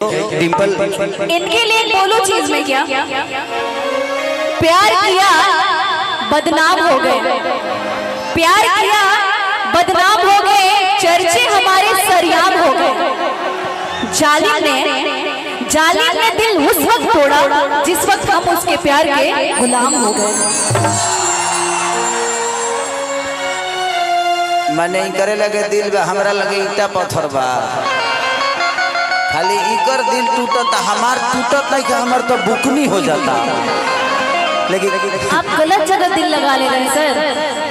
डिंपल इनके लिए बोलो चीज में क्या प्यार किया बदनाम हो गए, प्यार किया बदनाम हो गए, चर्चे हमारे सरियाम हो गए। जालिम ने दिल उस वक्त तोड़ा जिस वक्त हम उसके प्यार के गुलाम हो गए। मने करे लगे दिल बा, हमरा लगे ईटा पत्थर बा। खाली इकर दिल टूटता, हमार टूटत नहीं कि हमार तो बुकनी हो जाता। लेकिन आप गलत जगह दिल लगा ले रहे हैं सर।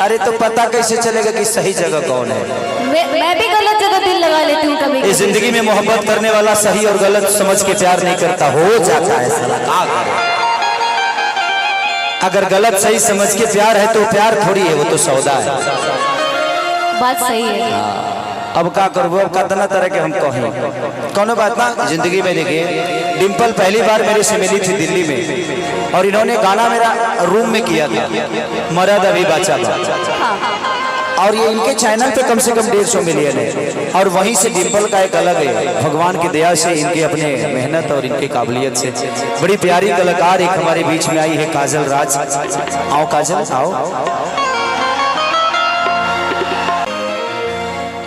अरे तो पता कैसे चलेगा कि सही जगह कौन है? मैं भी गलत जगह दिल लगा लेती हूँ कभी। इस जिंदगी में मोहब्बत करने वाला सही और गलत समझ के प्यार नहीं करता, हो जाता है साला। क्या करे? अगर गलत सही समझ के प्यार है तो प्यार थोड़ी है, वो तो सौदा है। बात सही है। अब क्या करबो, अब कितना तरह के हम कहें, कोनो बात ना। जिंदगी में देखिए, डिंपल पहली बार मेरे से मिली थी दिल्ली में, और इन्होंने गाना मेरा रूम में किया था, मरद अभी बाचा था। और ये इनके चैनल पे कम से कम 150 मिलियन है। और वहीं से डिंपल का एक अलग है, भगवान की दया से, इनके अपने मेहनत और इनके काबिलियत से बड़ी प्यारी कलाकार एक हमारे बीच में आई है, काजल राज। आओ काजल आओ।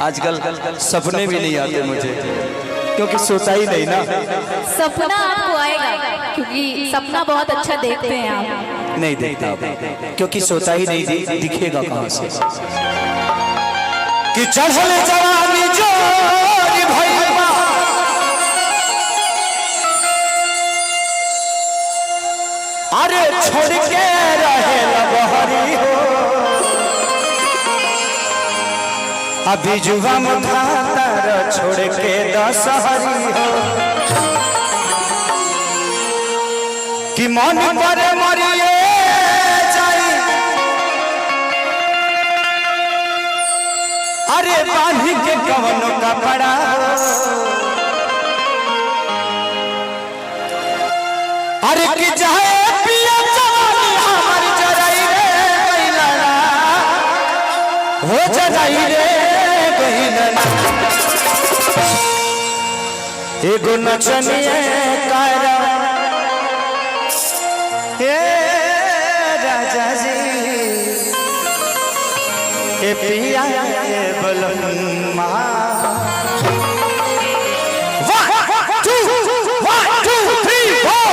आजकल सपने भी नहीं आते मुझे, क्योंकि सोता ही नहीं ना। सपना आपको आएगा, क्योंकि सपना बहुत अच्छा देखते हैं आप। नहीं देखता, क्योंकि सोता ही नहीं, दिखेगा कहां से कि चढ़ल जवानी जोरी भइलबा, अरे छोड़ के रहे बहरी हो, अभी जुआ मुखातर छोड़ के दशहरी हो, कि मन पर मरिए जाई, अरे बांधी के कवनो कपड़ा, अरे कि जाए पिया जवानी हमारी जराई रे गइलना, हो जराई रे गइलना। एगो नचनिए कायरा हे राजा जी, ए पिया ए बलम्मा। 1 2 3 4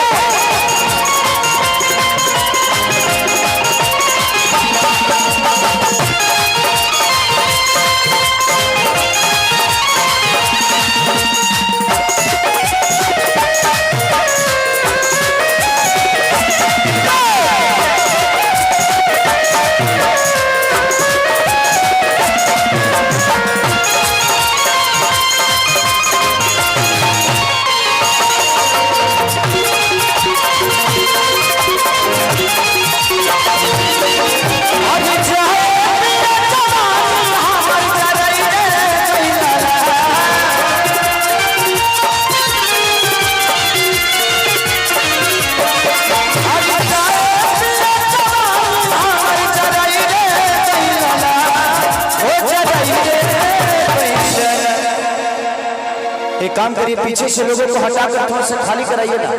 एक काम करिए, पीछे से लोगों को हटाकर थोड़ा सा खाली कराइए ना,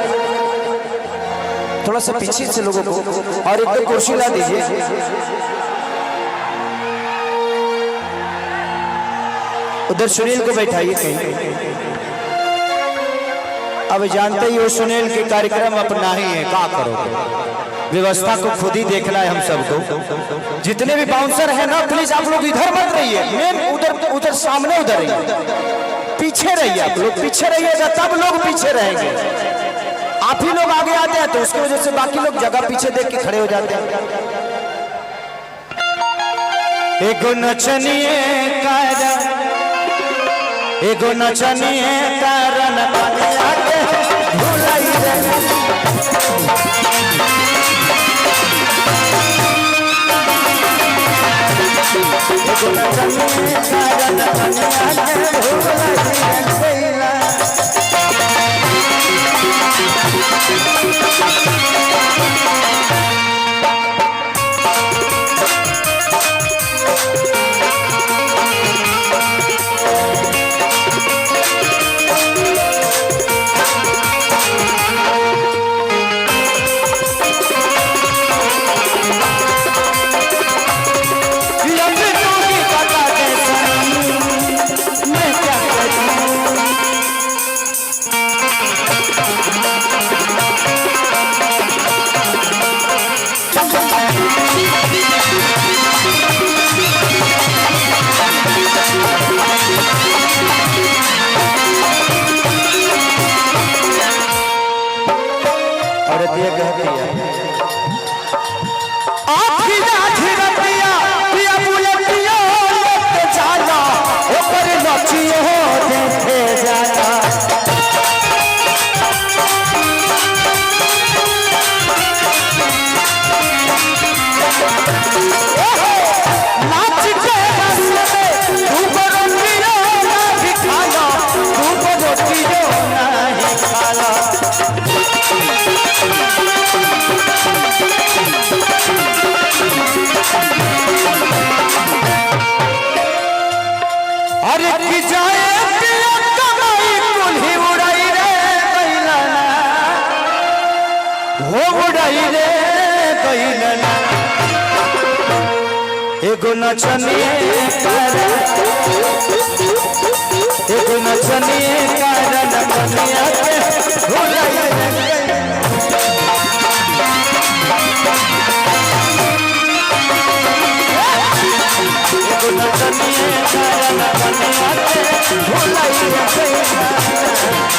थोड़ा सा पीछे से लोगों को, और एक दो कुर्सी ला दीजिए। उधर सुनील को बैठाइए कहीं। अब जानते ही हो, सुनील के कार्यक्रम अपना ही है, क्या करोगे? व्यवस्था को खुद ही देखना है हम सबको। जितने भी बाउंसर हैं ना, प्लीज आप लोग इधर मत रहिए, मेन उधर सामने उधर रहिए, पीछे रहिए। आप लोग पीछे रहिएगा तब लोग पीछे रहेंगे। आप ही लोग आगे आते हैं तो उसकी वजह से बाकी लोग जगह पीछे देख के खड़े हो जाते हैं। एगो नचनिए कारण, एगो नचनिए कारण आके भुलाई रे, एगो नचनिए कारण आके भुलाई रे। औरतिया कहती है आखिरा धीरतिया पिया बुलतिया लेके जाना ऊपर नचियो देखे जाना नाच के रस में धूप रोटियो नहीं खाना धूप रोटियो नहीं खाना अरे की जाए पिया कमाई कुल्ही उड़ाई रे कैलना हो उड़ाई रे कैलना एगो नचनिए कारण कनिया के भुलाई रे एगो नचनिए कारण कनिया के भुलाई रे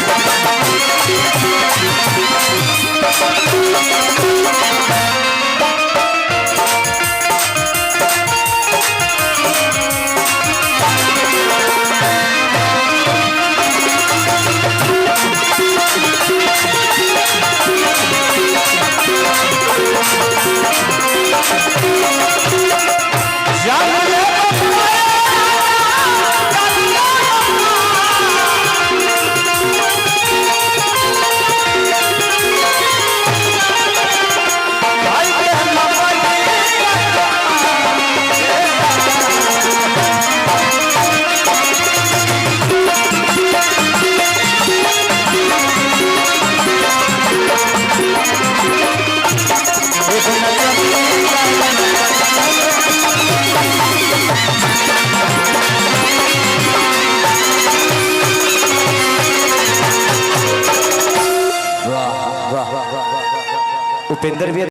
उपेंद्र भी